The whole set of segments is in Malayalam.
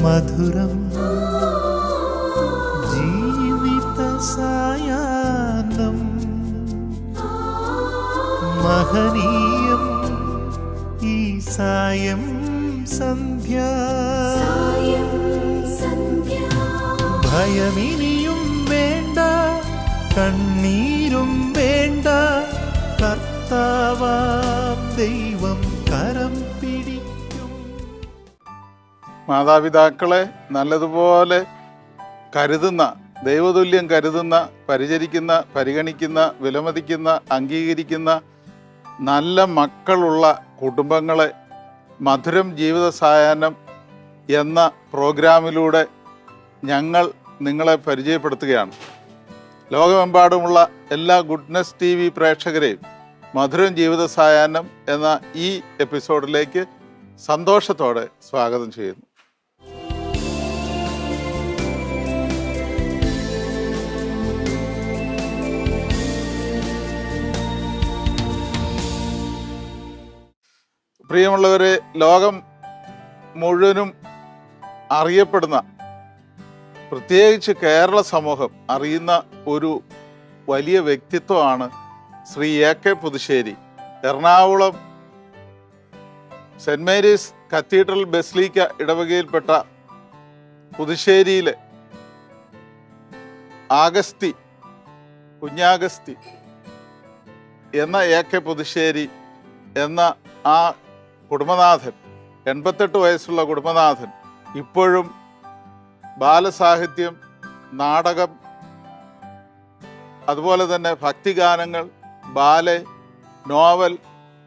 മധുരം ജീവിത സായാഹ്നം മഹനീയം ഈ സായം സന്ധ്യ ഭയമിനിയും വേണ്ട കണ്ണീരും വേണ്ട കർത്താവാം ദൈവം കരം പിടിക്കും. മാതാപിതാക്കളെ നല്ലതുപോലെ കരുതുന്ന, ദൈവതുല്യം കരുതുന്ന, പരിചരിക്കുന്ന, പരിഗണിക്കുന്ന, വിലമതിക്കുന്ന, അംഗീകരിക്കുന്ന നല്ല മക്കളുള്ള കുടുംബങ്ങളെ മധുരം ജീവിത സായാഹ്നം എന്ന പ്രോഗ്രാമിലൂടെ ഞങ്ങൾ നിങ്ങളെ പരിചയപ്പെടുത്തുകയാണ്. ലോകമെമ്പാടുമുള്ള എല്ലാ ഗുഡ്നസ് TV പ്രേക്ഷകരെയും മധുരം ജീവിത സായാഹ്നം എന്ന ഈ എപ്പിസോഡിലേക്ക് സന്തോഷത്തോടെ സ്വാഗതം ചെയ്യുന്നു. പ്രിയമുള്ളവരെ, ലോകം മുഴുവനും അറിയപ്പെടുന്ന, പ്രത്യേകിച്ച് കേരള സമൂഹം അറിയുന്ന ഒരു വലിയ വ്യക്തിത്വമാണ് Shri AK Puthussery. Ernakulam Saint Mary's cathedral basilica ഇടവകയിൽപ്പെട്ട പുതുശ്ശേരിയിലെ കുഞ്ഞാഗസ്തി എന്ന AK പുതുശ്ശേരി എന്ന ആ കുടുംബനാഥൻ, 88 വയസ്സുള്ള കുടുംബനാഥൻ ഇപ്പോഴും ബാലസാഹിത്യം, നാടകം, അതുപോലെ തന്നെ ഭക്തിഗാനങ്ങൾ, ബാലെ, നോവൽ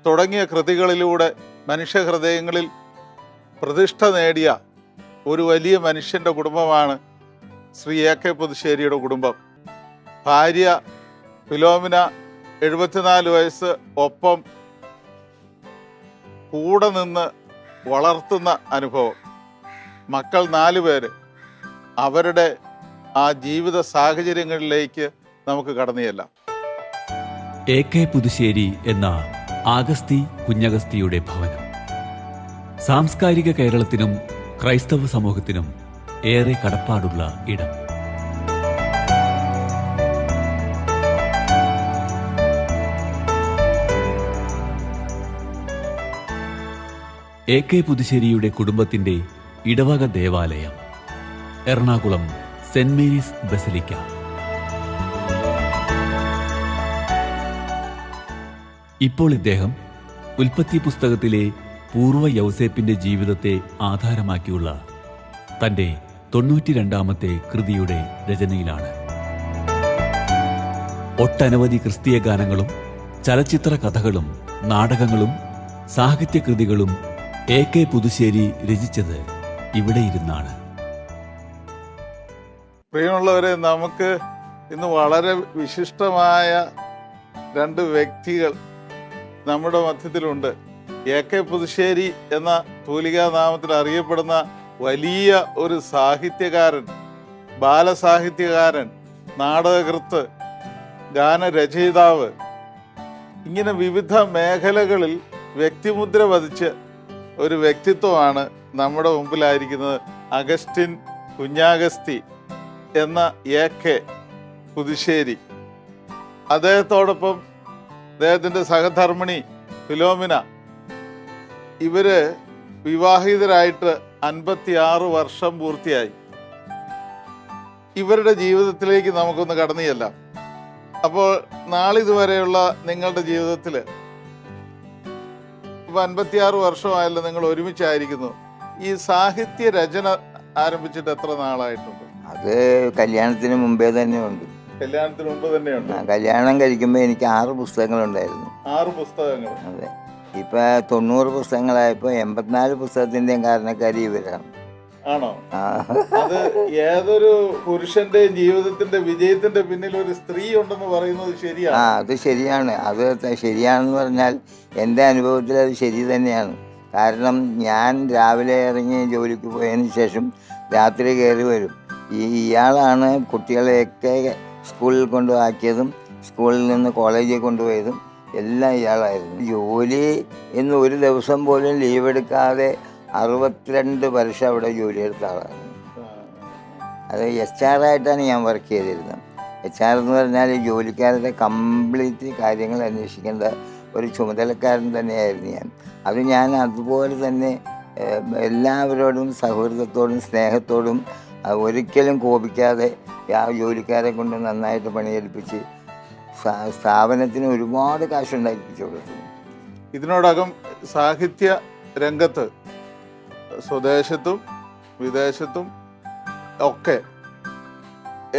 തുടങ്ങിയ കൃതികളിലൂടെ മനുഷ്യഹൃദയങ്ങളിൽ പ്രതിഷ്ഠ നേടിയ ഒരു വലിയ മനുഷ്യൻ്റെ കുടുംബമാണ് ശ്രീ AK പുതുശ്ശേരിയുടെ കുടുംബം. ഭാര്യ ഫിലോമിന 74 വയസ്സ്, ഒപ്പം കൂടെ നിന്ന് വളർത്തുന്ന അനുഭവം. മക്കൾ 4 പേര്. അവരുടെ ആ ജീവിത സാഹചര്യങ്ങളിലേക്ക് നമുക്ക് കടന്നു ചെല്ലാം. AK പുതുശ്ശേരി എന്ന ആഗസ്തി കുഞ്ഞഗസ്തിയുടെ ഭവനം സാംസ്കാരിക കേരളത്തിനും ക്രൈസ്തവ സമൂഹത്തിനും ഏറെ കടപ്പാടുള്ള ഇടം. AK പുതുശ്ശേരിയുടെ കുടുംബത്തിന്റെ ഇടവക ദേവാലയം എറണാകുളം സെന്റ് മേരീസ് ബസിലിക്ക. ഇപ്പോൾ ഇദ്ദേഹം ഉൽപ്പത്തി പുസ്തകത്തിലെ പൂർവ്വ യൗസേപ്പിന്റെ ജീവിതത്തെ ആധാരമാക്കിയുള്ള തന്റെ 92ാമത്തെ കൃതിയുടെ രചനയിലാണ്. ഒട്ടനവധി ക്രിസ്തീയ ഗാനങ്ങളും ചലച്ചിത്ര കഥകളും നാടകങ്ങളും സാഹിത്യകൃതികളും AK പുതുശ്ശേരി രചിച്ചത് ഇവിടെ ഇരുന്നാണ്. പ്രിയമുള്ളവരെ, നമുക്ക് ഇന്ന് വളരെ വിശിഷ്ടമായ 2 വ്യക്തികൾ നമ്മുടെ മധ്യത്തിലുണ്ട്. AK പുതുശ്ശേരി എന്ന തൂലികാനാമത്തിൽ അറിയപ്പെടുന്ന വലിയ ഒരു സാഹിത്യകാരൻ, ബാലസാഹിത്യകാരൻ, നാടകകൃത്ത്, ഗാനരചയിതാവ്, ഇങ്ങനെ വിവിധ മേഖലകളിൽ വ്യക്തിമുദ്ര പതിച്ച് ഒരു വ്യക്തിത്വമാണ് നമ്മുടെ മുമ്പിലായിരിക്കുന്നത്. അഗസ്റ്റിൻ കുഞ്ഞാഗസ്തി എന്ന AK പുതുശ്ശേരി. അദ്ദേഹത്തോടൊപ്പം അദ്ദേഹത്തിൻ്റെ സഹധർമ്മിണി ഫിലോമിന. ഇവര് വിവാഹിതരായിട്ട് 56 വർഷം പൂർത്തിയായി. ഇവരുടെ ജീവിതത്തിലേക്ക് നമുക്കൊന്ന് കടന്നു ചെല്ലാം. അപ്പോൾ നാളിതുവരെയുള്ള നിങ്ങളുടെ ജീവിതത്തിൽ ഇപ്പം 56 വർഷമായല്ലോ നിങ്ങൾ ഒരുമിച്ചായിരിക്കുന്നു. ഈ സാഹിത്യ രചന ആരംഭിച്ചിട്ട് എത്ര നാളായിട്ടുണ്ട്? അത് കല്യാണത്തിന് മുമ്പേ തന്നെ ഉണ്ട്. കല്യാണത്തിന് മുമ്പ് തന്നെയുണ്ട്. കല്യാണം കഴിക്കുമ്പോൾ എനിക്ക് 6 പുസ്തകങ്ങളുണ്ടായിരുന്നു. 6 പുസ്തകങ്ങൾ? അതെ. ഇപ്പൊ 90 പുസ്തകങ്ങളായപ്പോ 84 പുസ്തകത്തിന്റെയും കാരണക്കാരി ഇവരാണ്. ആണോ? അത് ഏതൊരു പുരുഷന്റെ ജീവിതത്തിന്റെ വിജയത്തിന്റെ പിന്നിൽ ഒരു സ്ത്രീ ഉണ്ടെന്ന് പറയുന്നത് ശരിയാണ്? അത് ശരിയാണ്. അത് ശരിയാണെന്ന് പറഞ്ഞാൽ എൻ്റെ അനുഭവത്തിൽ അത് ശരി തന്നെയാണ്. കാരണം ഞാൻ രാവിലെ ഇറങ്ങി ജോലിക്ക് പോയതിന് ശേഷം രാത്രി കയറി വരും. ഇയാളാണ് കുട്ടികളെയൊക്കെ സ്കൂളിൽ കൊണ്ടുപോക്കിയതും സ്കൂളിൽ നിന്ന് കോളേജിൽ കൊണ്ടുപോയതും എല്ലാം ഇയാളായിരുന്നു. ജോലി എന്ന് ഒരു ദിവസം പോലും ലീവ് എടുക്കാതെ 62 വർഷം അവിടെ ജോലിയെടുത്ത ആളാണ്. അത് HR ആയിട്ടാണ് ഞാൻ വർക്ക് ചെയ്തിരുന്നത്. HR എന്ന് പറഞ്ഞാൽ ജോലിക്കാരുടെ കംപ്ലീറ്റ് കാര്യങ്ങൾ അന്വേഷിക്കേണ്ട ഒരു ചുമതലക്കാരൻ തന്നെയായിരുന്നു ഞാൻ. അത് ഞാൻ അതുപോലെ തന്നെ എല്ലാവരോടും സൗഹൃദത്തോടും സ്നേഹത്തോടും ഒരിക്കലും കോപിക്കാതെ ആ ജോലിക്കാരെ കൊണ്ട് നന്നായിട്ട് പണിയെടുപ്പിച്ച് സ്ഥാപനത്തിന് ഒരുപാട് കാശുണ്ടാക്കിപ്പിച്ചു കൊടുത്തു. ഇതിനോടകം സാഹിത്യ രംഗത്ത് സ്വദേശത്തും വിദേശത്തും ഒക്കെ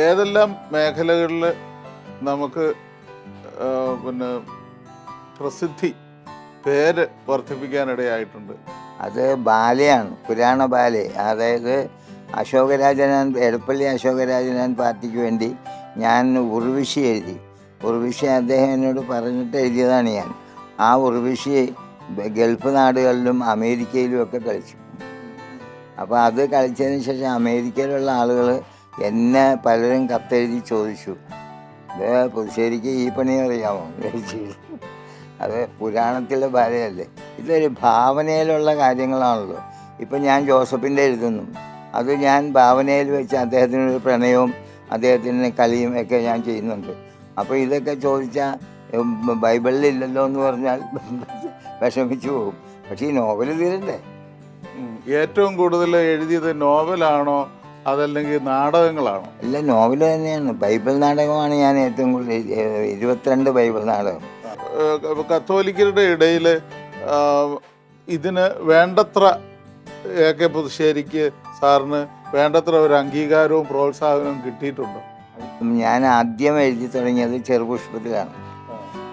ഏതെല്ലാം മേഖലകളിൽ നമുക്ക് പിന്നെ പ്രസിദ്ധി പേര് വർദ്ധിപ്പിക്കാനിടയായിട്ടുണ്ട്? അത് ബാലയാണ്, പുരാണ ബാലെ. അതായത് അശോകരാജനാൻ, എടപ്പള്ളി അശോകരാജനാൻ പാർട്ടിക്ക് വേണ്ടി ഞാൻ ഉർവിശി എഴുതി. ഉർവിശി അദ്ദേഹം എന്നോട് പറഞ്ഞിട്ട് എഴുതിയതാണ് ഞാൻ. ആ ഉർവിശി ഗൾഫ് നാടുകളിലും അമേരിക്കയിലും ഒക്കെ കളിച്ചു. അപ്പോൾ അത് കളിച്ചതിന് ശേഷം അമേരിക്കയിലുള്ള ആളുകൾ എന്നെ പലരും കത്തെഴുതി ചോദിച്ചു, പുതുശ്ശേരിക്ക് ഈ പണി അറിയാമോ? അത് പുരാണത്തിലെ ബാലയല്ലേ, ഇതൊരു ഭാവനയിലുള്ള കാര്യങ്ങളാണല്ലോ. ഇപ്പം ഞാൻ ജോസഫിൻ്റെ എഴുതുന്നു, അത് ഞാൻ ഭാവനയിൽ വെച്ച് അദ്ദേഹത്തിനൊരു പ്രണയവും അദ്ദേഹത്തിന് കളിയും ഒക്കെ ഞാൻ ചെയ്യുന്നുണ്ട്. അപ്പോൾ ഇതൊക്കെ ചോദിച്ചാൽ ബൈബിളിലില്ലല്ലോ എന്ന് പറഞ്ഞാൽ വിഷമിച്ചു പോകും. പക്ഷേ ഈ നോവൽ തീരണ്ടേ. ഏറ്റവും കൂടുതൽ എഴുതിയത് നോവലാണോ അതല്ലെങ്കിൽ നാടകങ്ങളാണോ? അല്ല, നോവൽ തന്നെയാണ്. ബൈബിൾ നാടകമാണ് ഞാൻ ഏറ്റവും കൂടുതൽ 22 ബൈബിൾ നാടകം. കത്തോലിക്കരുടെ ഇടയിൽ ഇതിന് വേണ്ടത്ര AK പുതുശ്ശേരിക്ക് സാറിന് വേണ്ടത്ര ഒരു അംഗീകാരവും പ്രോത്സാഹനവും കിട്ടിയിട്ടുണ്ടോ? ഞാൻ ആദ്യം എഴുതി തുടങ്ങിയത് ചെറുപുഷ്പത്തിലാണ്.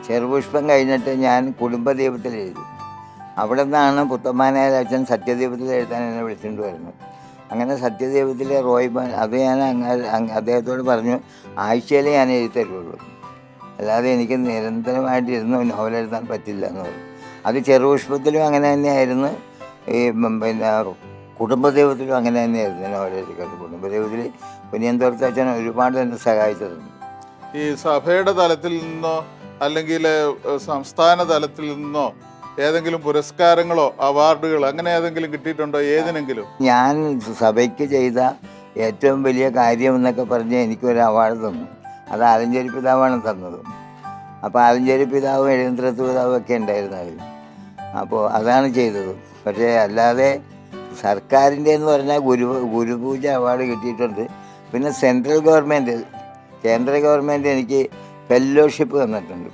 ചെറുപുഷ്പം കഴിഞ്ഞിട്ട് ഞാൻ കുടുംബദീപത്തിൽ എഴുതി. അവിടെ നിന്നാണ് പുത്തമ്മാനായ അച്ഛൻ സത്യദീപത്തിൽ എഴുതാൻ എന്നെ വിളിച്ചുകൊണ്ട് വരുന്നത്. അങ്ങനെ സത്യദീപത്തിലെ റോയ്ബാൻ, അത് ഞാൻ അദ്ദേഹത്തോട് പറഞ്ഞു, ആഴ്ചയിലേ ഞാൻ എഴുതി തരുള്ളൂ, അല്ലാതെ എനിക്ക് നിരന്തരമായിട്ട് ഇരുന്ന് നോവൽ എഴുതാൻ പറ്റില്ല എന്ന് പറഞ്ഞു. അത് ചെറുപുഷ്പത്തിലും അങ്ങനെ തന്നെയായിരുന്നു, ഈ പിന്നെ കുടുംബദൈവത്തിലും അങ്ങനെ തന്നെയായിരുന്നു നോവൽ എഴുതിക്കുന്നത്. കുടുംബദൈവത്തിൽ കുനിയന്തോർത്ത് അച്ഛൻ ഒരുപാട് എന്നെ സഹായിച്ചിട്ടുണ്ട്. ഈ സഭയുടെ തലത്തിൽ നിന്നോ അല്ലെങ്കിൽ സംസ്ഥാന തലത്തിൽ നിന്നോ ഏതെങ്കിലും പുരസ്കാരങ്ങളോ അവാർഡുകളോ അങ്ങനെ ഏതെങ്കിലും കിട്ടിയിട്ടുണ്ടോ ഏതിനെങ്കിലും? ഞാൻ സഭയ്ക്ക് ചെയ്ത ഏറ്റവും വലിയ കാര്യം എന്നൊക്കെ പറഞ്ഞ് എനിക്കൊരു അവാർഡ് തന്നു. അത് ആലഞ്ചേരി പിതാവാണ് തന്നത്. അപ്പോൾ ആലഞ്ചേരി പിതാവും എഴുന്നേത്രത്ത് പിതാവും ഒക്കെ ഉണ്ടായിരുന്നു അതിൽ. അപ്പോൾ അതാണ് ചെയ്തത്. പക്ഷേ അല്ലാതെ സർക്കാരിൻ്റെ എന്ന് പറഞ്ഞാൽ ഗുരുപൂജ അവാർഡ് കിട്ടിയിട്ടുണ്ട്. പിന്നെ സെൻട്രൽ ഗവൺമെൻറ്, കേന്ദ്ര ഗവൺമെൻറ് എനിക്ക് ഫെല്ലോഷിപ്പ് തന്നിട്ടുണ്ട്.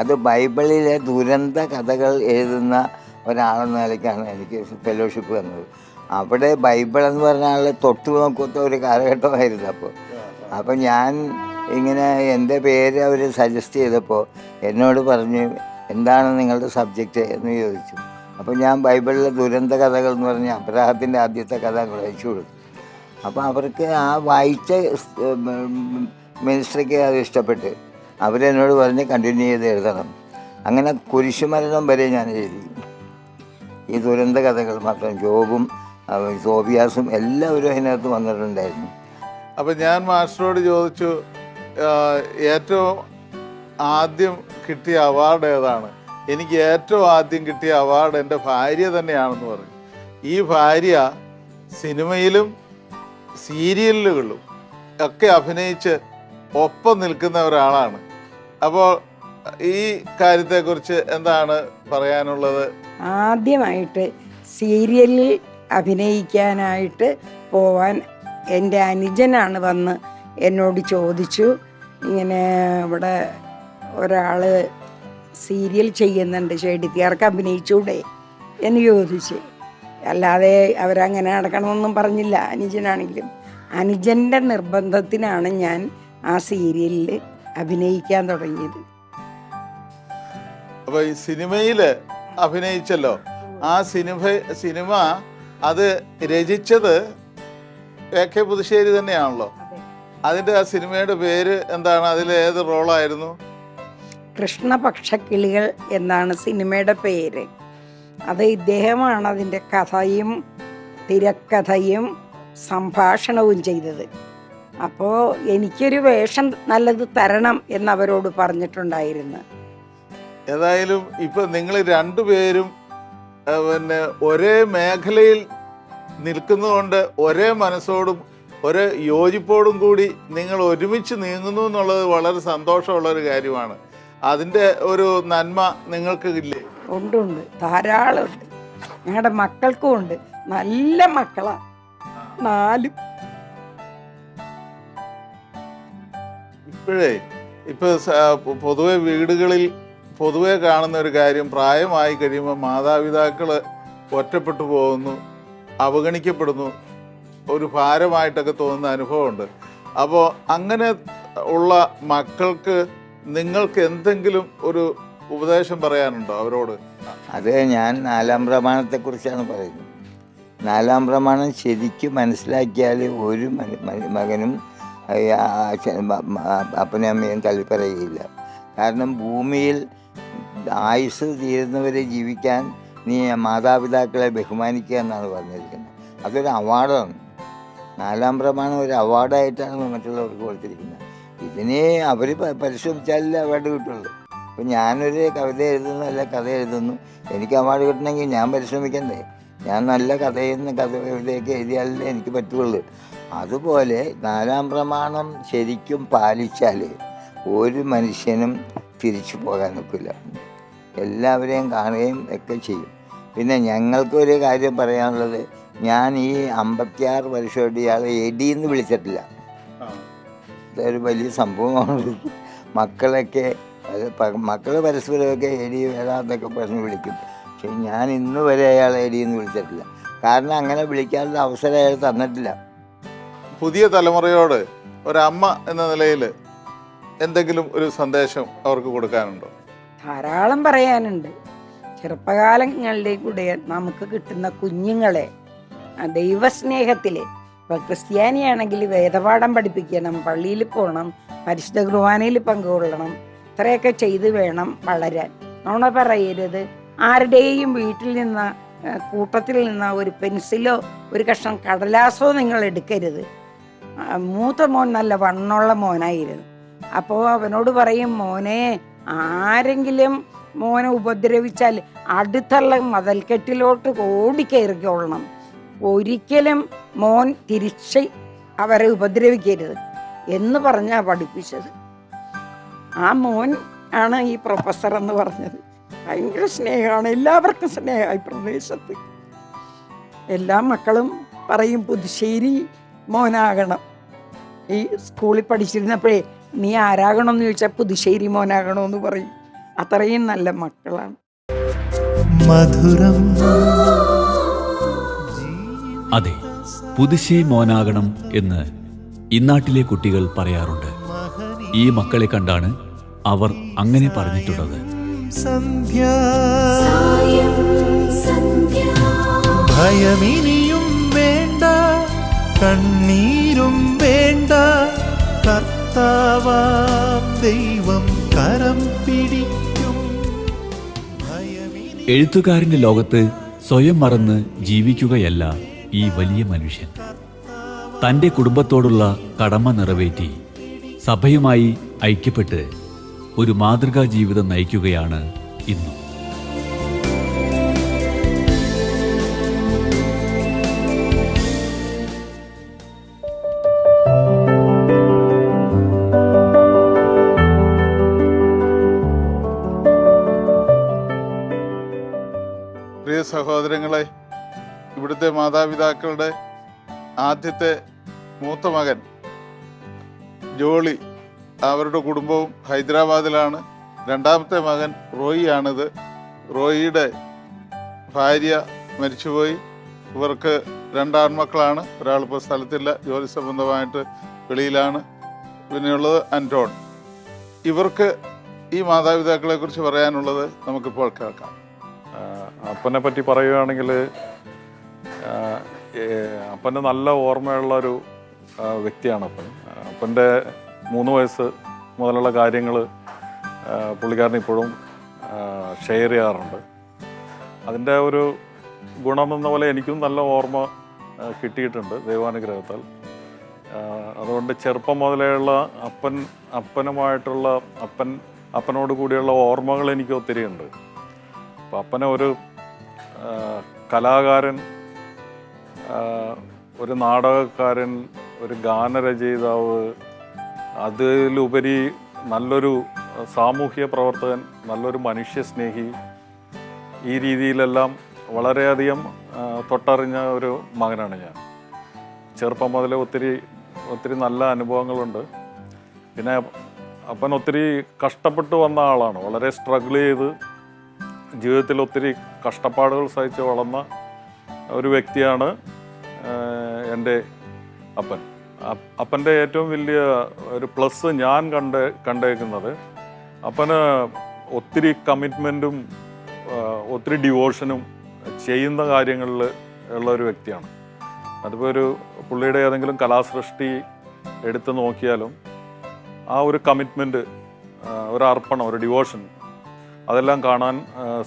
അത് ബൈബിളിലെ ദുരന്ത കഥകൾ എഴുതുന്ന ഒരാളെന്ന നിലയ്ക്കാണ് എനിക്ക് ഫെലോഷിപ്പ് തന്നത്. അവിടെ ബൈബിൾ എന്ന് പറഞ്ഞാൽ തൊട്ടു നോക്കാത്ത ഒരു കാലഘട്ടമായിരുന്നു. അപ്പോൾ ഞാൻ ഇങ്ങനെ എൻ്റെ പേര് അവർ സജസ്റ്റ് ചെയ്തപ്പോൾ എന്നോട് പറഞ്ഞു, എന്താണ് നിങ്ങളുടെ സബ്ജക്റ്റ് എന്ന് ചോദിച്ചു. അപ്പോൾ ഞാൻ ബൈബിളിലെ ദുരന്ത കഥകൾ എന്ന് പറഞ്ഞാൽ അബ്രഹാത്തിൻ്റെ ആദ്യത്തെ കഥ വായിച്ചു കൊടുത്തു. അപ്പോൾ അവർക്ക് ആ വായിച്ച മിനിസ്ട്രിക്ക് അത് ഇഷ്ടപ്പെട്ട് അവരെന്നോട് പറഞ്ഞ് കണ്ടിന്യൂ ചെയ്ത് എഴുതണം. അങ്ങനെ കുരിശുമരണം വരെ ഞാൻ എഴുതി. ഈ ദുരന്ത കഥകൾ മാത്രം, ജോബും സോബിയാസും എല്ലാവരും അതിനകത്ത് വന്നിട്ടുണ്ടായിരുന്നു. അപ്പം ഞാൻ മാസ്റ്ററോട് ചോദിച്ചു, ഏറ്റവും ആദ്യം കിട്ടിയ അവാർഡ് ഏതാണ്? എനിക്ക് ഏറ്റവും ആദ്യം കിട്ടിയ അവാർഡ് എൻ്റെ ഭാര്യ തന്നെയാണെന്ന് പറഞ്ഞു. ഈ ഭാര്യ സിനിമയിലും സീരിയലുകളിലും ഒക്കെ അഭിനയിച്ച് ഒപ്പം നിൽക്കുന്ന ഒരാളാണ്. അപ്പോൾ ഈ കാര്യത്തെക്കുറിച്ച് എന്താണ് പറയാനുള്ളത്? ആദ്യമായിട്ട് സീരിയലിൽ അഭിനയിക്കാനായിട്ട് പോവാൻ എൻ്റെ അനുജനാണ് വന്ന് എന്നോട് ചോദിച്ചു, ഇങ്ങനെ ഇവിടെ ഒരാൾ സീരിയൽ ചെയ്യുന്നുണ്ട്, ഷെഡിത്തിയാർക്ക് അഭിനയിച്ചൂടെ എന്ന് ചോദിച്ചു. അല്ലാതെ അവരങ്ങനെ നടക്കണമെന്നൊന്നും പറഞ്ഞില്ല. അനുജനാണെങ്കിലും അനുജൻ്റെ നിർബന്ധത്തിനാണ് ഞാൻ ആ സീരിയലിൽ അഭിനയിക്കാൻ തുടങ്ങിയത്. അപ്പോൾ ഈ സിനിമയിൽ അഭിനയിച്ചല്ലോ, ആ സിനിമ അത് രചിച്ചത് AK പുതുശ്ശേരി തന്നെയാണല്ലോ. അതിൻ്റെ ആ സിനിമയുടെ പേര് എന്താണ്? അതിൽ ഏത് റോളായിരുന്നു? കൃഷ്ണപക്ഷക്കിളികൾ എന്നാണ് സിനിമയുടെ പേര്. അത് ഇദ്ദേഹമാണ് അതിൻ്റെ കഥയും തിരക്കഥയും സംഭാഷണവും ചെയ്തത്. അപ്പോൾ എനിക്കൊരു വേഷം നല്ലത് തരണം എന്നവരോട് പറഞ്ഞിട്ടുണ്ടായിരുന്നു. ഏതായാലും ഇപ്പം നിങ്ങൾ രണ്ടുപേരും പിന്നെ ഒരേ മേഖലയിൽ നിൽക്കുന്നതുകൊണ്ട് ഒരേ മനസ്സോടും ഒരേ യോജിപ്പോടും കൂടി നിങ്ങൾ ഒരുമിച്ച് നീങ്ങുന്നു എന്നുള്ളത് വളരെ സന്തോഷമുള്ളൊരു കാര്യമാണ്. അതിൻ്റെ ഒരു നന്മ നിങ്ങൾക്ക് ഇല്ലേ? ഉണ്ട്, ധാരാളം ഉണ്ട്. ഞങ്ങളുടെ മക്കൾക്കും ഉണ്ട്. നല്ല മക്കളാ 4. ഇപ്പൊ പൊതുവെ വീടുകളിൽ പൊതുവെ കാണുന്ന ഒരു കാര്യം, പ്രായമായി കഴിയുമ്പോൾ മാതാപിതാക്കൾ ഒറ്റപ്പെട്ടു പോകുന്നു, അവഗണിക്കപ്പെടുന്നു, ഒരു ഭാരമായിട്ടൊക്കെ തോന്നുന്ന അനുഭവമുണ്ട്. അപ്പോൾ അങ്ങനെ ഉള്ള മക്കൾക്ക് നിങ്ങൾക്ക് എന്തെങ്കിലും ഒരു ഉപദേശം പറയാനുണ്ടോ അവരോട്? അത് ഞാൻ 4-ാം പ്രമാണത്തെക്കുറിച്ചാണ് പറയുന്നത്. 4-ാം പ്രമാണം ശരിക്കും മനസ്സിലാക്കിയാൽ ഒരു മകനും അപ്പനും അമ്മയും തള്ളിപ്പറയുകയില്ല. കാരണം ഭൂമിയിൽ ആയുസ് തീരുന്നവരെ ജീവിക്കാൻ നീ മാതാപിതാക്കളെ ബഹുമാനിക്കുക എന്നാണ് പറഞ്ഞിരിക്കുന്നത്. അതൊരു അവാർഡാണ്. 4-ാം പ്രമാണം ഒരു അവാർഡായിട്ടാണ് മറ്റുള്ളവർക്ക് കൊടുത്തിരിക്കുന്നത്. ഇതിനെ അവർ പരിശ്രമിച്ചാലേ അവാർഡ് കിട്ടുള്ളൂ. ഇപ്പം ഞാനൊരു കവിത എഴുതുന്നു, അല്ല കഥ എഴുതുന്നു, എനിക്ക് അവാർഡ് കിട്ടണമെങ്കിൽ ഞാൻ പരിശ്രമിക്കണ്ടേ? ഞാൻ നല്ല കവിതയൊക്കെ എഴുതിയാലേ എനിക്ക് പറ്റുള്ളൂ. അതുപോലെ 4-ാം പ്രമാണം ശരിക്കും പാലിച്ചാൽ ഒരു മനുഷ്യനും തിരിച്ചു പോകാൻ ഒക്കില്ല. എല്ലാവരെയും കാണുകയും ഒക്കെ ചെയ്യും. പിന്നെ ഞങ്ങൾക്കൊരു കാര്യം പറയാനുള്ളത്, ഞാൻ ഈ 56 വർഷമായിട്ട് ഇയാളെ എടിയെന്ന് വിളിച്ചിട്ടില്ല. ഇതൊരു വലിയ സംഭവമാണ്. മക്കളൊക്കെ മക്കൾ പരസ്പരമൊക്കെ എടി വേടാന്നൊക്കെ പറഞ്ഞ് വിളിക്കും. പക്ഷെ ഞാൻ ഇന്ന് വരെ അയാളെ എടിയെന്ന് വിളിച്ചിട്ടില്ല. കാരണം അങ്ങനെ വിളിക്കാനുള്ള അവസരം അയാൾ തന്നിട്ടില്ല. പുതിയ തലമുറയോട് ഒരമ്മ എന്ന നിലയിൽ എന്തെങ്കിലും ഒരു സന്ദേശം അവർക്ക് കൊടുക്കാനുണ്ടോ? ധാരാളം പറയാനുണ്ട്. ചെറുപ്പകാലങ്ങളുടെ കൂടെ നമുക്ക് കിട്ടുന്ന കുഞ്ഞുങ്ങളെ ദൈവസ്നേഹത്തിൽ, ഇപ്പോൾ ക്രിസ്ത്യാനിയാണെങ്കിൽ വേദപാഠം പഠിപ്പിക്കണം, പള്ളിയിൽ പോകണം, പരിശുദ്ധ കുർബാനയിൽ പങ്കുകൊള്ളണം, ഇത്രയൊക്കെ ചെയ്ത് വേണം വളരാൻ. നുണ പറയരുത്. ആരുടെയും വീട്ടിൽ നിന്ന് കൂട്ടത്തിൽ നിന്ന് ഒരു പെൻസിലോ ഒരു കഷ്ണം കടലാസോ നിങ്ങൾ എടുക്കരുത്. മൂത്ത മോൻ നല്ല വണ്ണമുള്ള മോനായിരുന്നു. അപ്പോൾ അവനോട് പറയും, മോനെ ആരെങ്കിലും മോനെ ഉപദ്രവിച്ചാൽ അടുത്തുള്ള മതിൽക്കെട്ടിലോട്ട് ഓടിക്കയറിക്കൊള്ളണം. ഒരിക്കലും മോൻ തിരിച്ച് അവരെ ഉപദ്രവിക്കരുത് എന്ന് പറഞ്ഞാണ് പഠിപ്പിച്ചത്. ആ മോൻ ആണ് ഈ പ്രൊഫസർ എന്ന് പറഞ്ഞത്. ഭയങ്കര സ്നേഹമാണ്, എല്ലാവർക്കും സ്നേഹമായി പ്രദേശത്ത്. എല്ലാ മക്കളും പറയും പുതുശ്ശേരി മോനാകണം. ഈ സ്കൂളിൽ പഠിച്ചിരുന്നപ്പോഴേ നീ ആരാകണമെന്ന് ചോദിച്ചാൽ പുതുശ്ശേരി മോനാകണമെന്ന് പറയും. അത്രയും നല്ല മക്കളാണ്. മധുരം. അതെ, പുതുശ്ശേരി മോനാകണം എന്ന് ഇന്നാട്ടിലെ കുട്ടികൾ പറയാറുണ്ട്. ഈ മക്കളെ കണ്ടാണ് അവർ അങ്ങനെ പറഞ്ഞിട്ടുള്ളത്. സന്ധ്യ ഭയമിനിയും വേണ്ട, കണ്ണീരും വേണ്ട, കർത്താവാം ദൈവം കരം പിടിക്കും. എഴുത്തുകാരന്റെ ലോകത്ത് സ്വയം മറന്ന് ജീവിക്കുകയല്ല ഈ വലിയ മനുഷ്യൻ. തൻ്റെ കുടുംബത്തോടുള്ള കടമ നിറവേറ്റി സഭയുമായി ഐക്യപ്പെട്ട് ഒരു മാതൃകാ ജീവിതം നയിക്കുകയാണ് ഇന്നും. പ്രിയ സഹോദരങ്ങളെ, ഇവിടുത്തെ മാതാപിതാക്കളുടെ ആദ്യത്തെ മൂത്ത മകൻ ജോളി, അവരുടെ കുടുംബവും ഹൈദരാബാദിലാണ്. രണ്ടാമത്തെ മകൻ റോയി ആണിത്. റോയിയുടെ ഭാര്യ മരിച്ചുപോയി. ഇവർക്ക് 2 ആൺമക്കളാണ്. ഒരാളിപ്പോൾ സ്ഥലത്തില്ല, ജോലി സംബന്ധമായിട്ട് വെളിയിലാണ്. പിന്നെയുള്ളത് അൻറ്റോൺ. ഇവർക്ക് ഈ മാതാപിതാക്കളെ കുറിച്ച് പറയാനുള്ളത് നമുക്കിപ്പോൾ കേൾക്കാം. അപ്പനെ പറ്റി പറയുകയാണെങ്കിൽ, അപ്പൻ്റെ നല്ല ഓർമ്മയുള്ളൊരു വ്യക്തിയാണ് അപ്പൻ. അപ്പൻ്റെ 3 വയസ്സ് മുതലുള്ള കാര്യങ്ങൾ പുള്ളിക്കാരൻ ഇപ്പോഴും ഷെയർ ചെയ്യാറുണ്ട്. അതിൻ്റെ ഒരു ഗുണമെന്ന പോലെ എനിക്കും നല്ല ഓർമ്മ കിട്ടിയിട്ടുണ്ട് ദൈവാനുഗ്രഹത്താൽ. അതുകൊണ്ട് ചെറുപ്പം മുതലേയുള്ള അപ്പനുമായിട്ടുള്ള അപ്പനോട് കൂടിയുള്ള ഓർമ്മകൾ എനിക്ക് ഒത്തിരി ഉണ്ട്. അപ്പം അപ്പനെ ഒരു കലാകാരൻ, ഒരു നാടകക്കാരൻ, ഒരു ഗാനരചയിതാവ്, അതിലുപരി നല്ലൊരു സാമൂഹ്യ പ്രവർത്തകൻ, നല്ലൊരു മനുഷ്യസ്നേഹി, ഈ രീതിയിലെല്ലാം വളരെയധികം തൊട്ടറിഞ്ഞ ഒരു മകനാണ് ഞാൻ. ചെറുപ്പം മുതലേ ഒത്തിരി നല്ല അനുഭവങ്ങളുണ്ട്. പിന്നെ അപ്പൻ ഒത്തിരി കഷ്ടപ്പെട്ട് വന്ന ആളാണ്. വളരെ സ്ട്രഗിൾ ചെയ്ത് ജീവിതത്തിൽ ഒത്തിരി കഷ്ടപ്പാടുകൾ സഹിച്ച് വളർന്ന ഒരു വ്യക്തിയാണ് എൻ്റെ അപ്പൻ. അപ്പൻ്റെ ഏറ്റവും വലിയ ഒരു പ്ലസ് ഞാൻ കണ്ടേക്കുന്നത് അപ്പന് ഒത്തിരി കമ്മിറ്റ്മെൻറ്റും ഒത്തിരി ഡിവോഷനും ചെയ്യുന്ന കാര്യങ്ങളിൽ ഉള്ള ഒരു വ്യക്തിയാണ്. അതിപ്പോൾ ഒരു പുള്ളിയുടെ ഏതെങ്കിലും കലാസൃഷ്ടി എടുത്ത് നോക്കിയാലും ആ ഒരു കമ്മിറ്റ്മെൻറ്റ്, ഒരു അർപ്പണം, ഒരു ഡിവോഷൻ അതെല്ലാം കാണാൻ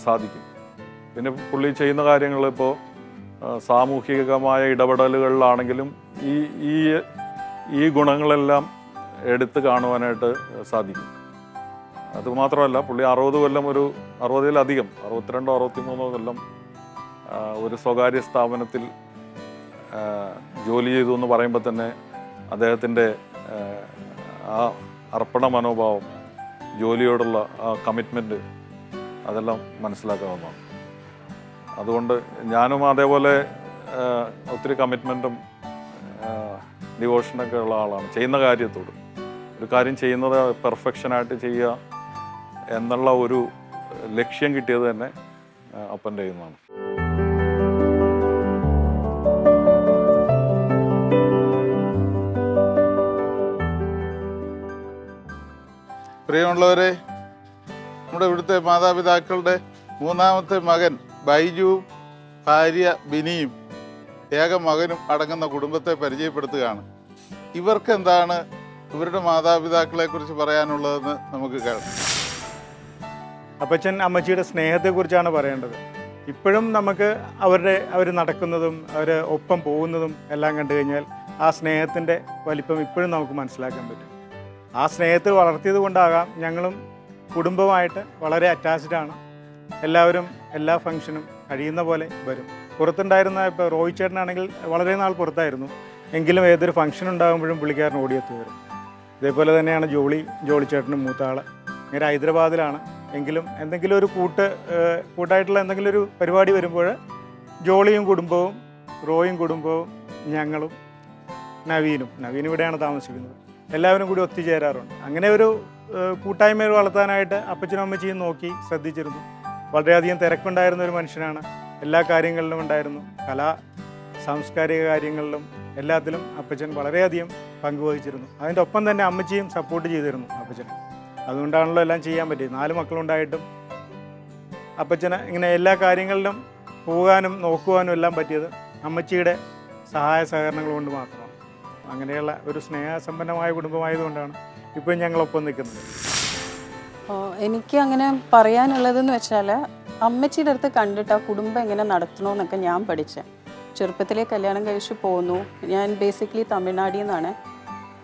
സാധിക്കും. പിന്നെ പുള്ളി ചെയ്യുന്ന കാര്യങ്ങൾ ഇപ്പോൾ സാമൂഹികമായ ഇടപെടലുകളിലാണെങ്കിലും ഈ ഗുണങ്ങളെല്ലാം എടുത്ത് കാണുവാനായിട്ട് സാധിക്കും. അതുമാത്രമല്ല, പുള്ളി 60 കൊല്ലം, ഒരു 60-ലധികം, 62 63 കൊല്ലം ഒരു സ്വകാര്യ സ്ഥാപനത്തിൽ ജോലി ചെയ്തു എന്ന് പറയുമ്പോൾ തന്നെ അദ്ദേഹത്തിൻ്റെ ആ അർപ്പണ മനോഭാവം, ജോലിയോടുള്ള ആ കമ്മിറ്റ്മെൻറ്റ് അതെല്ലാം മനസ്സിലാക്കാവുന്നതാണ്. അതുകൊണ്ട് ഞാനും അതേപോലെ ഒത്തിരി കമ്മിറ്റ്മെൻറ്റും ഡിവോഷനൊക്കെ ഉള്ള ആളാണ്. ചെയ്യുന്ന കാര്യത്തോട്, ഒരു കാര്യം ചെയ്യുന്നത് പെർഫെക്ഷനായിട്ട് ചെയ്യുക എന്നുള്ള ഒരു ലക്ഷ്യം കിട്ടിയത് തന്നെ അപ്പൻ്റെ നിന്നാണ്. പ്രിയമുള്ളവരെ, നമ്മുടെ ഇവിടുത്തെ മാതാപിതാക്കളുടെ മൂന്നാമത്തെ മകൻ ബൈജുവും ഭാര്യ ബിനിയും ഏക മകനും അടങ്ങുന്ന കുടുംബത്തെ പരിചയപ്പെടുത്തുകയാണ്. ഇവർക്ക് എന്താണ് ഇവരുടെ മാതാപിതാക്കളെ കുറിച്ച് പറയാനുള്ളതെന്ന് നമുക്ക് കേൾക്കാം. അപ്പച്ചൻ അമ്മച്ചിയുടെ സ്നേഹത്തെക്കുറിച്ചാണ് പറയേണ്ടത്. ഇപ്പോഴും നമുക്ക് അവർ നടക്കുന്നതും അവർ ഒപ്പം പോകുന്നതും എല്ലാം കണ്ടു കഴിഞ്ഞാൽ ആ സ്നേഹത്തിൻ്റെ വലിപ്പം ഇപ്പോഴും നമുക്ക് മനസ്സിലാക്കാൻ പറ്റും. ആ സ്നേഹത്തിൽ വളർത്തിയത് കൊണ്ടാകാം ഞങ്ങളും കുടുംബമായിട്ട് വളരെ അറ്റാച്ച്ഡാണ്. എല്ലാവരും എല്ലാ ഫംഗ്ഷനും കഴിയുന്ന പോലെ വരും. പുറത്തുണ്ടായിരുന്ന ഇപ്പോൾ റോയ് ചേട്ടനാണെങ്കിൽ വളരെ നാൾ പുറത്തായിരുന്നു, എങ്കിലും ഏതൊരു ഫംഗ്ഷൻ ഉണ്ടാകുമ്പോഴും പുള്ളിക്കാരൻ ഓടിയെത്തി വരും. ഇതേപോലെ തന്നെയാണ് ജോളി ചേട്ടനും മൂത്താൾ. ഇങ്ങനെ ഹൈദരാബാദിലാണ്, എങ്കിലും എന്തെങ്കിലും ഒരു കൂട്ടായിട്ടുള്ള എന്തെങ്കിലും ഒരു പരിപാടി വരുമ്പോൾ ജോളിയും കുടുംബവും, റോയും കുടുംബവും, ഞങ്ങളും, നവീൻ ഇവിടെയാണ് താമസിക്കുന്നത്, എല്ലാവരും കൂടി ഒത്തുചേരാറുണ്ട്. അങ്ങനെ ഒരു കൂട്ടായ്മ വളർത്താനായിട്ട് അപ്പച്ചനും അമ്മച്ചിയും നോക്കി ശ്രദ്ധിച്ചിരുന്നു. വളരെയധികം തിരക്കുണ്ടായിരുന്ന ഒരു മനുഷ്യനാണ്. എല്ലാ കാര്യങ്ങളിലും ഉണ്ടായിരുന്നു. സാംസ്കാരിക കാര്യങ്ങളിലും എല്ലാത്തിലും അപ്പച്ചൻ വളരെയധികം പങ്കുവഹിച്ചിരുന്നു. അതിൻ്റെ ഒപ്പം തന്നെ അമ്മച്ചിയും സപ്പോർട്ട് ചെയ്തിരുന്നു അപ്പച്ചൻ. അതുകൊണ്ടാണല്ലോ എല്ലാം ചെയ്യാൻ പറ്റിയത്. 4 മക്കളുണ്ടായിട്ടും അപ്പച്ചന് ഇങ്ങനെ എല്ലാ കാര്യങ്ങളിലും പോകാനും നോക്കുവാനും എല്ലാം പറ്റിയത് അമ്മച്ചിയുടെ സഹായ സഹകരണങ്ങൾ കൊണ്ട് മാത്രമാണ്. അങ്ങനെയുള്ള ഒരു സ്നേഹസമ്പന്നമായ കുടുംബമായതുകൊണ്ടാണ് ഇപ്പോൾ ഞങ്ങളൊപ്പം നിൽക്കുന്നത്. എനിക്ക് അങ്ങനെ പറയാനുള്ളതെന്ന് വെച്ചാൽ, അമ്മച്ചിയുടെ അടുത്ത് കണ്ടിട്ട് ആ കുടുംബം എങ്ങനെ നടത്തണമെന്നൊക്കെ ഞാൻ പഠിച്ചത്. ചെറുപ്പത്തിലെ കല്യാണം കഴിച്ച് പോന്നു. ഞാൻ ബേസിക്കലി തമിഴ്നാട്ടിൽ നിന്നാണ്.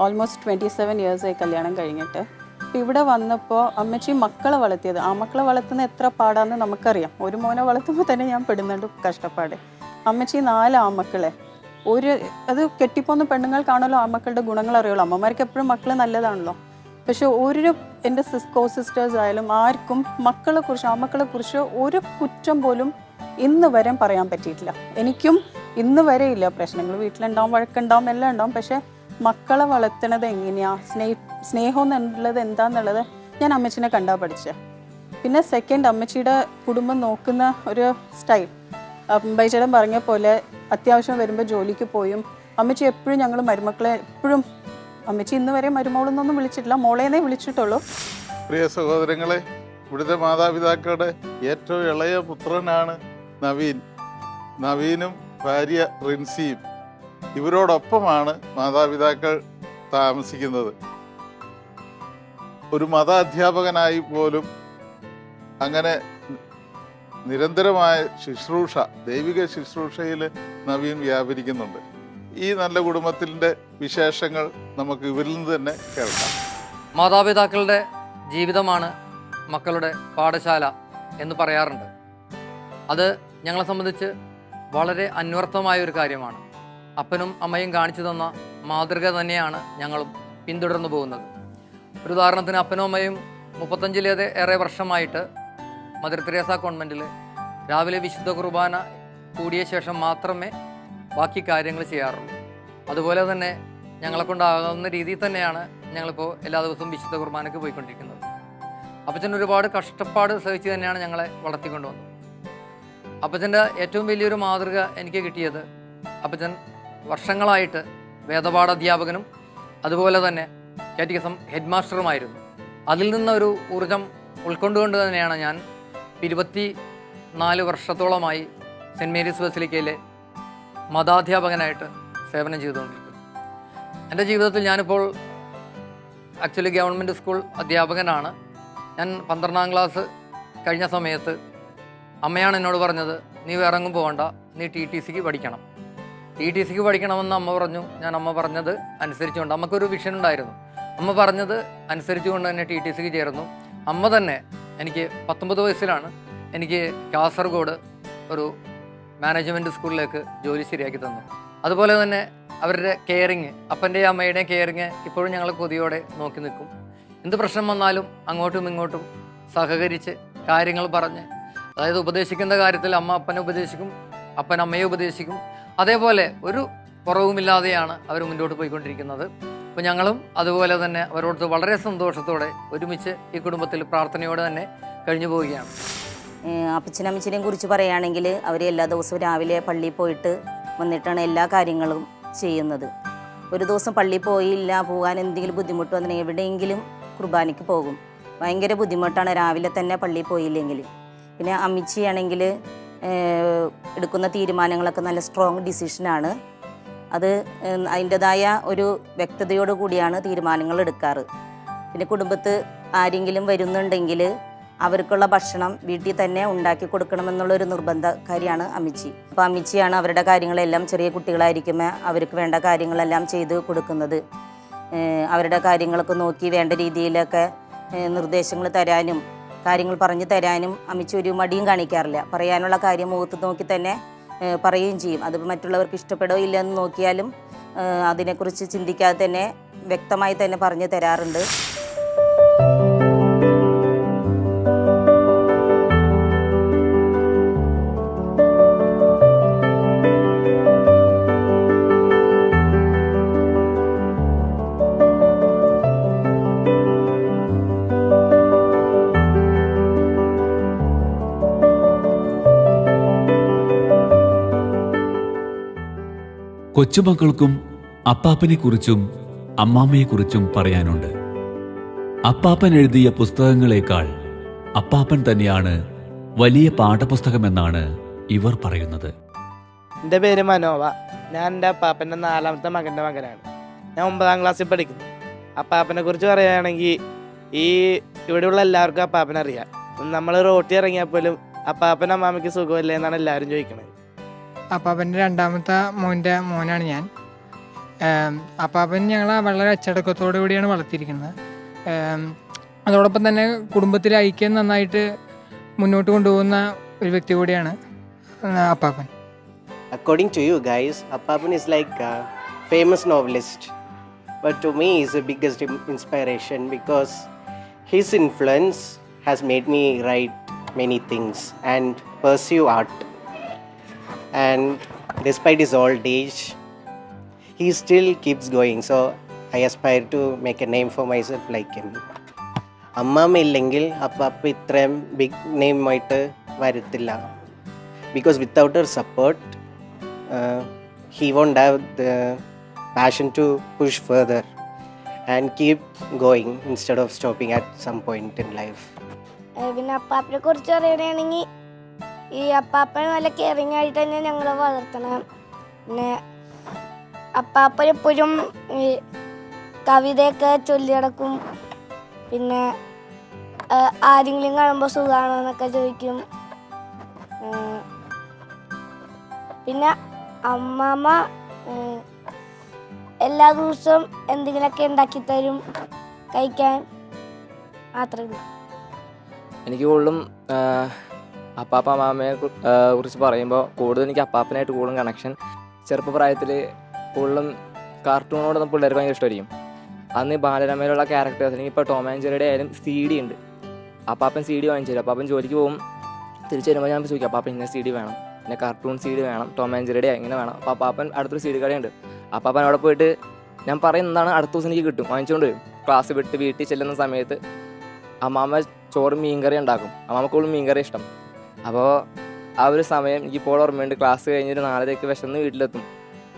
ഓൾമോസ്റ്റ് 27 ഇയേഴ്സായി കല്യാണം കഴിഞ്ഞിട്ട്. അപ്പോൾ ഇവിടെ വന്നപ്പോൾ അമ്മച്ചി മക്കളെ വളർത്തിയത്, ആ മക്കളെ വളർത്തുന്ന എത്ര പാടാന്ന് നമുക്കറിയാം. ഒരു മോനെ വളർത്തുമ്പോൾ തന്നെ ഞാൻ പെടുന്നുണ്ട് കഷ്ടപ്പാട്. അമ്മച്ചി 4 ആൺമക്കളെ, അത് കെട്ടിപ്പോന്ന പെണ്ണുങ്ങൾക്കാണല്ലോ ആൺമക്കളുടെ ഗുണങ്ങൾ അറിയുള്ളൂ. അമ്മമാർക്ക് എപ്പോഴും മക്കൾ നല്ലതാണല്ലോ. പക്ഷെ എൻ്റെ സിസ്റ്റേഴ്സ് ആയാലും ആർക്കും ആൺമക്കളെക്കുറിച്ച് ഒരു കുറ്റം പോലും ഇന്ന് വരെ പറയാൻ പറ്റിയിട്ടില്ല. എനിക്കും ഇന്ന് വരെ ഇല്ല. പ്രശ്നങ്ങൾ വീട്ടിലുണ്ടാവും, വഴക്കുണ്ടാവും, എല്ലാം ഉണ്ടാവും. പക്ഷെ മക്കളെ വളർത്തുന്നത് എങ്ങനെയാണ്, സ്നേഹം എന്നുള്ളത് എന്താണെന്നുള്ളത് ഞാൻ അമ്മച്ചിനെ കണ്ടാ പഠിച്ചത്. പിന്നെ സെക്കൻഡ്, അമ്മച്ചിയുടെ കുടുംബം നോക്കുന്ന ഒരു സ്റ്റൈൽ. ബൈചേട്ടൻ പറഞ്ഞ പോലെ അത്യാവശ്യം വരുമ്പോൾ ജോലിക്ക് പോയും അമ്മച്ചി എപ്പോഴും ഞങ്ങൾ മരുമക്കളെ എപ്പോഴും, അമ്മച്ചി ഇന്ന് വരെ മരുമോളെന്നൊന്നും വിളിച്ചിട്ടില്ല, മോളേന്നേ വിളിച്ചിട്ടുള്ളൂ. പ്രിയ സഹോദരങ്ങളെ, ഇവിടുത്തെ മാതാപിതാക്കളുടെ ഏറ്റവും ഇളയ പുത്രനാണ് നവീനും ഭാര്യ റിൻസിയും. ഇവരോടൊപ്പമാണ് മാതാപിതാക്കൾ താമസിക്കുന്നത്. ഒരു മത അധ്യാപകനായി പോലും അങ്ങനെ നിരന്തരമായ ശുശ്രൂഷ, ദൈവിക ശുശ്രൂഷയിൽ നവീൻ വ്യാപരിക്കുന്നുണ്ട്. ഈ നല്ല കുടുംബത്തിൻ്റെ വിശേഷങ്ങൾ നമുക്ക് ഇവരിൽ നിന്ന് തന്നെ കേൾക്കാം. മാതാപിതാക്കളുടെ ജീവിതമാണ് മക്കളുടെ പാഠശാല എന്ന് പറയാറുണ്ട്. അത് ഞങ്ങളെ സംബന്ധിച്ച് വളരെ അന്വർത്ഥമായ ഒരു കാര്യമാണ്. അപ്പനും അമ്മയും കാണിച്ചു തന്ന മാതൃക തന്നെയാണ് ഞങ്ങളും പിന്തുടർന്നു പോകുന്നത്. ഒരു ഉദാഹരണത്തിന് അപ്പനും അമ്മയും 35 വർഷമായിട്ട് മദർ തെരേസ കോൺവെൻറ്റിൽ രാവിലെ വിശുദ്ധ കുർബാന കൂടിയ ശേഷം മാത്രമേ ബാക്കി കാര്യങ്ങൾ ചെയ്യാറുള്ളൂ. അതുപോലെ തന്നെ ഞങ്ങളെ കൊണ്ടാകുന്ന രീതിയിൽ തന്നെയാണ് ഞങ്ങളിപ്പോൾ എല്ലാ ദിവസവും വിശുദ്ധ കുർബാനയ്ക്ക് പോയിക്കൊണ്ടിരിക്കുന്നത്. അപ്പച്ചൻ ഒരുപാട് കഷ്ടപ്പാട് സഹിച്ച് തന്നെയാണ് ഞങ്ങളെ വളർത്തിക്കൊണ്ടുവന്നത്. അപ്പച്ചൻ്റെ ഏറ്റവും വലിയൊരു മാതൃക എനിക്ക് കിട്ടിയത്, അപ്പച്ചൻ വർഷങ്ങളായിട്ട് വേദപാഠ അധ്യാപകനും അതുപോലെ തന്നെ കാറ്റഗിസം ഹെഡ് മാസ്റ്ററുമായിരുന്നു. അതിൽ നിന്നൊരു ഊർജം ഉൾക്കൊണ്ടുകൊണ്ട് തന്നെയാണ് ഞാൻ 24 വർഷത്തോളമായി സെൻറ്റ് മേരീസ് ബസിലിക്കയിലെ മതാധ്യാപകനായിട്ട് സേവനം ചെയ്തുകൊണ്ടിരിക്കുന്നു. എൻ്റെ ജീവിതത്തിൽ ഞാനിപ്പോൾ ആക്ച്വലി ഗവൺമെൻറ് സ്കൂൾ അധ്യാപകനാണ്. ഞാൻ 12ാം ക്ലാസ് കഴിഞ്ഞ സമയത്ത് അമ്മയാണ് എന്നോട് പറഞ്ഞത്, നീ വേറെ എങ്ങും പോകണ്ട, നീ TTCക്ക് പഠിക്കണം. TTCക്ക് പഠിക്കണമെന്ന് അമ്മ പറഞ്ഞു. ഞാൻ അമ്മ പറഞ്ഞത് അനുസരിച്ചുകൊണ്ട്, അമ്മക്കൊരു വിഷൻ ഉണ്ടായിരുന്നു, അമ്മ പറഞ്ഞത് അനുസരിച്ചുകൊണ്ട് തന്നെ TTCക്ക് ചേർന്നു. അമ്മ തന്നെ എനിക്ക് 19 വയസ്സിലാണ് എനിക്ക് കാസർഗോഡ് ഒരു മാനേജ്മെൻറ്റ് സ്കൂളിലേക്ക് ജോലി ശരിയാക്കി തന്നു. അതുപോലെ തന്നെ അവരുടെ കെയറിങ്, അപ്പൻ്റെയും അമ്മയുടെയും കെയറിങ് ഇപ്പോഴും ഞങ്ങൾ കൊതിയോടെ നോക്കി നിൽക്കും. എന്ത് പ്രശ്നം വന്നാലും അങ്ങോട്ടും ഇങ്ങോട്ടും സഹകരിച്ച് കാര്യങ്ങൾ പറഞ്ഞ്, അതായത് ഉപദേശിക്കുന്ന കാര്യത്തിൽ അമ്മ അപ്പനെ ഉപദേശിക്കും, അപ്പൻ അമ്മയെ ഉപദേശിക്കും. അതേപോലെ ഒരു കുറവുമില്ലാതെയാണ് അവർ മുന്നോട്ട് പോയിക്കൊണ്ടിരിക്കുന്നത്. അപ്പോൾ ഞങ്ങളും അതുപോലെ തന്നെ അവരോട് വളരെ സന്തോഷത്തോടെ ഒരുമിച്ച് ഈ കുടുംബത്തിൽ പ്രാർത്ഥനയോടെ തന്നെ കഴിഞ്ഞു പോവുകയാണ്. അപ്പച്ചനമ്മച്ചിനെയും കുറിച്ച് പറയുകയാണെങ്കിൽ അവർ എല്ലാ ദിവസവും രാവിലെ പള്ളിയിൽ പോയിട്ട് വന്നിട്ടാണ് എല്ലാ കാര്യങ്ങളും ചെയ്യുന്നത്. ഒരു ദിവസം പള്ളിയിൽ പോയില്ല, പോകാൻ എന്തെങ്കിലും ബുദ്ധിമുട്ട് വന്നാൽ എവിടെയെങ്കിലും കുർബാനയ്ക്ക് പോകും. ഭയങ്കര ബുദ്ധിമുട്ടാണ് രാവിലെ തന്നെ പള്ളിയിൽ പോയില്ലെങ്കിൽ. പിന്നെ അമ്മച്ചിയാണെങ്കിൽ എടുക്കുന്ന തീരുമാനങ്ങളൊക്കെ നല്ല സ്ട്രോങ് ഡിസിഷനാണ്. അത് അതിൻ്റെതായ ഒരു വ്യക്തതയോടു കൂടിയാണ് തീരുമാനങ്ങൾ എടുക്കാറ്. പിന്നെ കുടുംബത്ത് ആരെങ്കിലും വരുന്നുണ്ടെങ്കിൽ അവർക്കുള്ള ഭക്ഷണം വീട്ടിൽ തന്നെ ഉണ്ടാക്കി കൊടുക്കണമെന്നുള്ളൊരു നിർബന്ധക്കാരിയാണ് അമ്മച്ചി. അപ്പോൾ അമ്മച്ചിയാണ് അവരുടെ കാര്യങ്ങളെല്ലാം, ചെറിയ കുട്ടികളായിരിക്കുമ്പോൾ അവർക്ക് വേണ്ട കാര്യങ്ങളെല്ലാം ചെയ്ത് കൊടുക്കുന്നത്. അവരുടെ കാര്യങ്ങളൊക്കെ നോക്കി വേണ്ട രീതിയിലൊക്കെ നിർദ്ദേശങ്ങൾ തരാനും കാര്യങ്ങൾ പറഞ്ഞു തരാനും അമ്മച്ചി ഒരു മടിയും കാണിക്കാറില്ല. പറയാനുള്ള കാര്യം മുഖത്ത് നോക്കി തന്നെ പറയുകയും ചെയ്യും. അത് മറ്റുള്ളവർക്ക് ഇഷ്ടപ്പെടോ ഇല്ലെന്ന് നോക്കിയാലും അതിനെക്കുറിച്ച് ചിന്തിക്കാതെ തന്നെ വ്യക്തമായി തന്നെ പറഞ്ഞു തരാറുണ്ട്. കൊച്ചുമക്കൾക്കും അപ്പാപ്പനെക്കുറിച്ചും അമ്മാമ്മയെക്കുറിച്ചും പറയാനുണ്ട്. അപ്പാപ്പൻ എഴുതിയ പുസ്തകങ്ങളെക്കാൾ അപ്പാപ്പൻ തന്നെയാണ് വലിയ പാഠപുസ്തകമെന്നാണ് ഇവർ പറയുന്നത്. എൻ്റെ പേര് മനോവ. ഞാൻ എൻ്റെ അപ്പാപ്പൻ്റെ 4ാമത്തെ മകൻ്റെ മകനാണ്. ഞാൻ 9ാം ക്ലാസ്സിൽ പഠിക്കുന്നു. അപ്പാപ്പനെ കുറിച്ച് പറയുകയാണെങ്കിൽ ഇവിടെയുള്ള എല്ലാവർക്കും അപ്പാപ്പനെ അറിയാം. നമ്മൾ റോട്ടിൽ ഇറങ്ങിയാൽ പോലും അപ്പാപ്പൻ അമ്മാമ്മയ്ക്ക് സുഖമില്ലേ എന്നാണ് എല്ലാവരും ചോദിക്കുന്നത്. അപ്പാപ്പൻ്റെ 2ാമത്തെ മോനാണ് ഞാൻ. അപ്പാപ്പൻ ഞങ്ങളെ വളരെ അച്ചടക്കത്തോടു കൂടിയാണ് വളർത്തിയിരിക്കുന്നത്. അതോടൊപ്പം തന്നെ കുടുംബത്തിലെ ഐക്യം നന്നായിട്ട് മുന്നോട്ട് കൊണ്ടുപോകുന്ന ഒരു വ്യക്തി കൂടിയാണ് അപ്പാപ്പൻ. According to you guys, Appapan is like a famous novelist. But to me, he's the biggest inspiration because his influence has made me write many things and pursue art. And despite his old age, he still keeps going. So I aspire to make a name for myself like him. അമ്മാമ്മ ഇല്ലെങ്കിൽ അപ്പാപ്പ ഇത്രയും ബിഗ് നെയിമായിട്ട് വരത്തില്ല. Because without her support, he won't have the passion to push further and keep going instead of stopping at some point in life. പിന്നെ അപ്പാപ്പനെ കുറിച്ച് പറയുകയാണെങ്കിൽ ഈ അപ്പാപ്പനെ നല്ല കെയറിങ് ആയിട്ട് തന്നെ ഞങ്ങൾ വളർത്തണം. പിന്നെ അപ്പാപ്പൻ എപ്പോഴും ഈ കവിതയൊക്കെ ചൊല്ലി നടക്കും. പിന്നെ ആരെങ്കിലും കാണുമ്പോൾ സുഖമാണോ എന്നൊക്കെ ചോദിക്കും. പിന്നെ അമ്മാമ്മ എല്ലാ ദിവസവും എന്തെങ്കിലുമൊക്കെ ഉണ്ടാക്കി തരും കഴിക്കാൻ മാത്രമേ. എനിക്ക് കൂടുതലും അപ്പാപ്പ അമ്മാമ്മയെ കുറിച്ച് പറയുമ്പോൾ കൂടുതൽ എനിക്ക് അപ്പാപ്പനായിട്ട് കൂടുതലും കണക്ഷൻ. ചെറുപ്പപ്രായത്തിൽ കൂടുതലും കാർട്ടൂണോട് പിള്ളേർക്ക് ഭയങ്കര ഇഷ്ടമായിരിക്കും. അന്ന് ബാലരമയിലുള്ള ക്യാരക്ടേഴ്സ്, അല്ലെങ്കിൽ ഇപ്പോൾ ടോം ആൻഡ് ജെറിയുടെ ആയാലും CD ഉണ്ട്. അപ്പാപ്പൻ CD വാങ്ങിച്ചു തരും. അപ്പാപ്പൻ ജോലിക്ക് പോകും, തിരിച്ചു വരുമ്പോൾ ഞാൻ ചോദിക്കും അപ്പാപ്പൻ ഇന്ന CD വേണം, പിന്നെ കാർട്ടൂൺ CD വേണം, ടോം ആൻഡ് ജെറിയുടെ ഇങ്ങനെ വേണം. അപ്പോൾ അപ്പാപ്പൻ അടുത്തൊരു CD കടയുണ്ട്. അപ്പാപ്പൻ അവിടെ പോയിട്ട് ഞാൻ പറയുന്നതാണ് അടുത്ത ദിവസം എനിക്ക് കിട്ടും, വാങ്ങിച്ചുകൊണ്ട് വരും. ക്ലാസ് വിട്ട് വീട്ടിൽ ചെല്ലുന്ന സമയത്ത് അമ്മാമ്മ ചോറും മീൻകറി ഉണ്ടാക്കും. അമ്മാമ്മക്കുള്ളും മീൻകറി ഇഷ്ടം. അപ്പോൾ ആ ഒരു സമയം എനിക്കിപ്പോൾ ഓർമ്മയുണ്ട്. ക്ലാസ് കഴിഞ്ഞൊരു 4:30 വിശന്ന് വീട്ടിലെത്തും.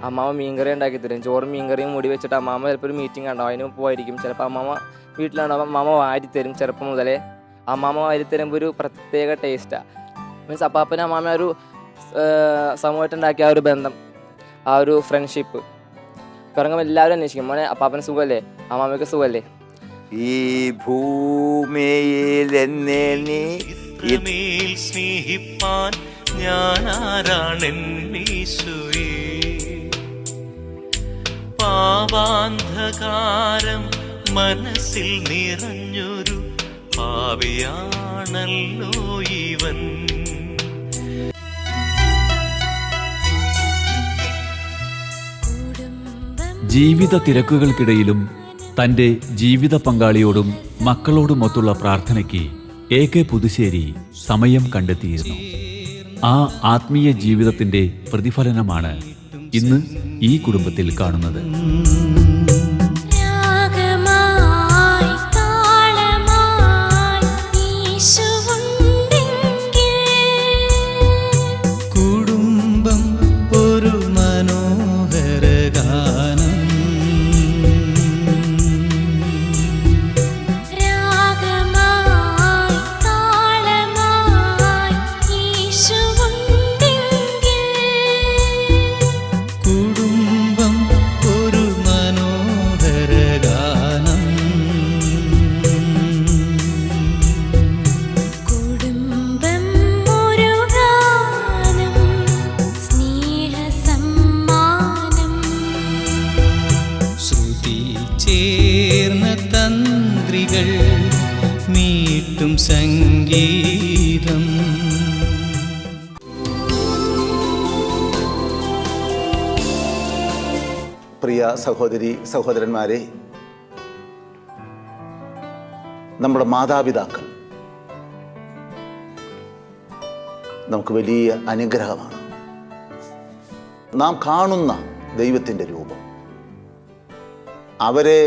അമ്മാമ്മ മീൻകറി ഉണ്ടാക്കി തരും. ചോറും മീൻകറിയും മൂടി വെച്ചിട്ട് അമ്മാമ്മ ചിലപ്പോൾ ഒരു മീറ്റിംഗ് ഉണ്ടാവും, അതിന് പോയിരിക്കും. ചിലപ്പോൾ അമ്മാമ്മ വീട്ടിലുണ്ടാവും, അമ്മാമ്മ വാരിത്തരും. ചെറുപ്പം മുതലേ അമ്മാമ്മ വാരിത്തരുമ്പോൾ ഒരു പ്രത്യേക ടേസ്റ്റാണ്. മീൻസ് അപ്പാപ്പനും അമ്മാമ്മ ഒരു സമൂഹമായിട്ടുണ്ടാക്കിയ ആ ഒരു ബന്ധം, ആ ഒരു ഫ്രണ്ട്ഷിപ്പ് പിറങ്ങുമ്പോൾ എല്ലാവരും അന്വേഷിക്കും, മോനെ അപ്പാപ്പന് സുഖമല്ലേ, അമ്മാമ്മയ്ക്ക് സുഖമല്ലേ. ഈ ഭൂമിയിൽ എന്നെ നീ സ്നേഹിപ്പാൻ ഞാനാരാണെന്നീശുവേ, പാപാന്ധകാരം മനസ്സിൽ നിറഞ്ഞൊരു പാപിയാണല്ലോ ഇവൻ. ജീവിത തിരക്കുകൾക്കിടയിലും തൻ്റെ ജീവിത പങ്കാളിയോടും മക്കളോടുമൊത്തുള്ള പ്രാർത്ഥനയ്ക്ക് AK പുതുശ്ശേരി സമയം കണ്ടെത്തിയിരുന്നു. ആ ആത്മീയ ജീവിതത്തിൻ്റെ പ്രതിഫലനമാണ് ഇന്ന് ഈ കുടുംബത്തിൽ കാണുന്നത്. കുടുംബം ഒരു മനോഹര ഗാനം. കുടുംബം ഒരു മനോഹര ഗാനം. കുടുംബം ഒരു ഗാനം, സ്നേഹസമ്മാനം. ശ്രുതി ചേർന്ന തന്ത്രികൾ മീട്ടും സംഗീതം. പ്രിയ സഹോദരി സഹോദരന്മാരെ, നമ്മുടെ മാതാപിതാക്കൾ നമുക്ക് വലിയ അനുഗ്രഹമാണ്. നാം കാണുന്ന ദൈവത്തിൻ്റെ രൂപം, അവരെ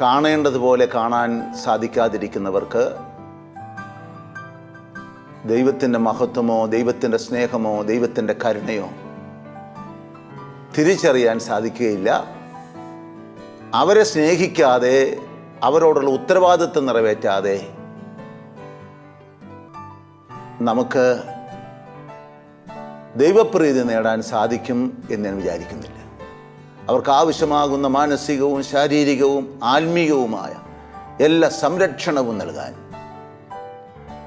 കാണേണ്ടതുപോലെ കാണാൻ സാധിക്കാതിരിക്കുന്നവർക്ക് ദൈവത്തിൻ്റെ മഹത്വമോ ദൈവത്തിൻ്റെ സ്നേഹമോ ദൈവത്തിൻ്റെ കരുണയോ തിരിച്ചറിയാൻ സാധിക്കുകയില്ല. അവരെ സ്നേഹിക്കാതെ, അവരോടുള്ള ഉത്തരവാദിത്വം നിറവേറ്റാതെ നമുക്ക് ദൈവപ്രീതി നേടാൻ സാധിക്കും എന്ന് ഞാൻ വിചാരിക്കുന്നില്ല. അവർക്ക് ആവശ്യമാകുന്ന മാനസികവും ശാരീരികവും ആത്മീയവുമായ എല്ലാ സംരക്ഷണവും നൽകാൻ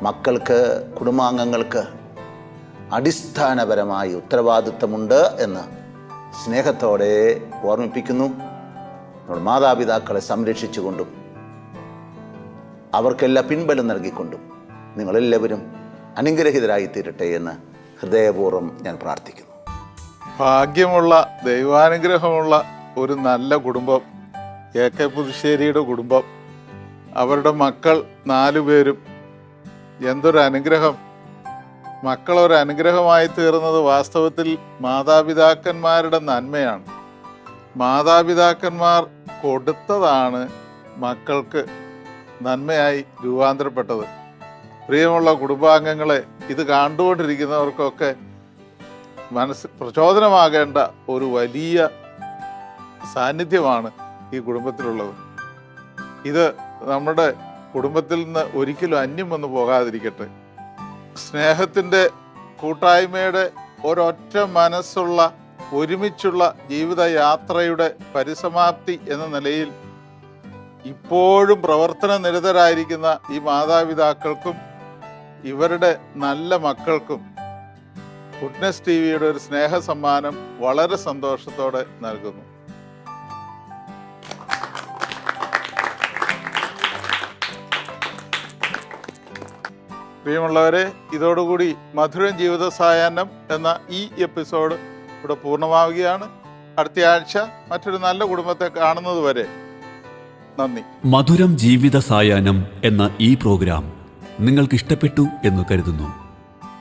മക്കൾക്ക്, കുടുംബാംഗങ്ങൾക്ക് അടിസ്ഥാനപരമായ ഉത്തരവാദിത്വമുണ്ട് എന്ന് സ്നേഹത്തോടെ ഓർമ്മിപ്പിക്കുന്നു. നമ്മുടെ മാതാപിതാക്കളെ സംരക്ഷിച്ചുകൊണ്ടും അവർക്കെല്ലാം പിൻബലം നൽകിക്കൊണ്ടും നിങ്ങളെല്ലാവരും അനുഗ്രഹീതരായി തീരട്ടെ എന്ന് ഹൃദയപൂർവ്വം ഞാൻ പ്രാർത്ഥിക്കുന്നു. ഭാഗ്യമുള്ള, ദൈവാനുഗ്രഹമുള്ള ഒരു നല്ല കുടുംബം AK പുതുശ്ശേരിയുടെ കുടുംബം. അവരുടെ മക്കൾ 4 പേരും എന്തൊരു അനുഗ്രഹം. മക്കളൊരു അനുഗ്രഹമായി തീർന്നത് വാസ്തവത്തിൽ മാതാപിതാക്കന്മാരുടെ നന്മയാണ്. മാതാപിതാക്കന്മാർ കൊടുത്തതാണ് മക്കൾക്ക് നന്മയായി രൂപാന്തരപ്പെട്ടത്. പ്രിയമുള്ള കുടുംബാംഗങ്ങളെ, ഇത് കണ്ടുകൊണ്ടിരിക്കുന്നവർക്കൊക്കെ പ്രചോദനമാകേണ്ട ഒരു വലിയ സാന്നിധ്യമാണ് ഈ കുടുംബത്തിലുള്ളത്. ഇത് നമ്മുടെ കുടുംബത്തിൽ നിന്ന് ഒരിക്കലും അന്യം വന്നു പോകാതിരിക്കട്ടെ. സ്നേഹത്തിൻ്റെ കൂട്ടായ്മയുടെ ഒരൊറ്റ മനസ്സുള്ള ഒരുമിച്ചുള്ള ജീവിതയാത്രയുടെ പരിസമാപ്തി എന്ന നിലയിൽ ഇപ്പോഴും പ്രവർത്തന നിരതരായിരിക്കുന്ന ഈ മാതാപിതാക്കൾക്കും ഇവരുടെ നല്ല മക്കൾക്കും ഗുഡ്നസ് TVയുടെ ഒരു സ്നേഹ സമ്മാനം വളരെ സന്തോഷത്തോടെ നൽകുന്നു. പ്രിയമുള്ളവരെ, ഇതോടുകൂടി മധുരം ജീവിത സായാഹ്നം എന്ന ഈ എപ്പിസോഡ് ഇവിടെ പൂർണ്ണമാവുകയാണ്. അടുത്ത ആഴ്ച മറ്റൊരു നല്ല കുടുംബത്തെ കാണുന്നത് വരെ നന്ദി. മധുരം ജീവിത സായാഹ്നം എന്ന ഈ പ്രോഗ്രാം നിങ്ങൾക്ക് ഇഷ്ടപ്പെട്ടു എന്ന് കരുതുന്നു.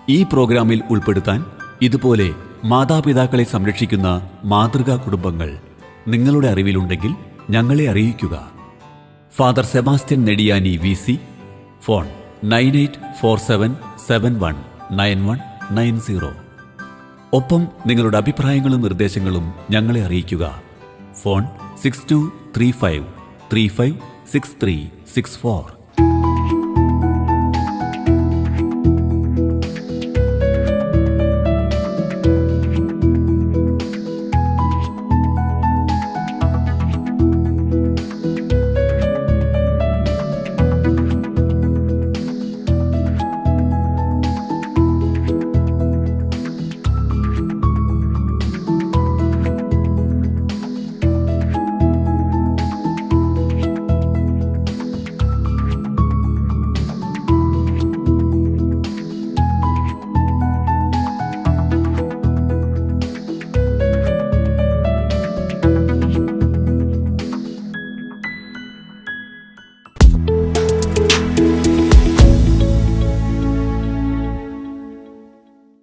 ഈ പ്രോഗ്രാമിൽ ഉൾപ്പെടുത്താൻ ഇതുപോലെ മാതാപിതാക്കളെ സംരക്ഷിക്കുന്ന മാതൃകാ കുടുംബങ്ങൾ നിങ്ങളുടെ അറിവിലുണ്ടെങ്കിൽ ഞങ്ങളെ അറിയിക്കുക. Father Sebastian Nediyani VC, phone 9847719190. ഒപ്പം നിങ്ങളുടെ അഭിപ്രായങ്ങളും നിർദ്ദേശങ്ങളും ഞങ്ങളെ അറിയിക്കുക. ഫോൺ 6235356364.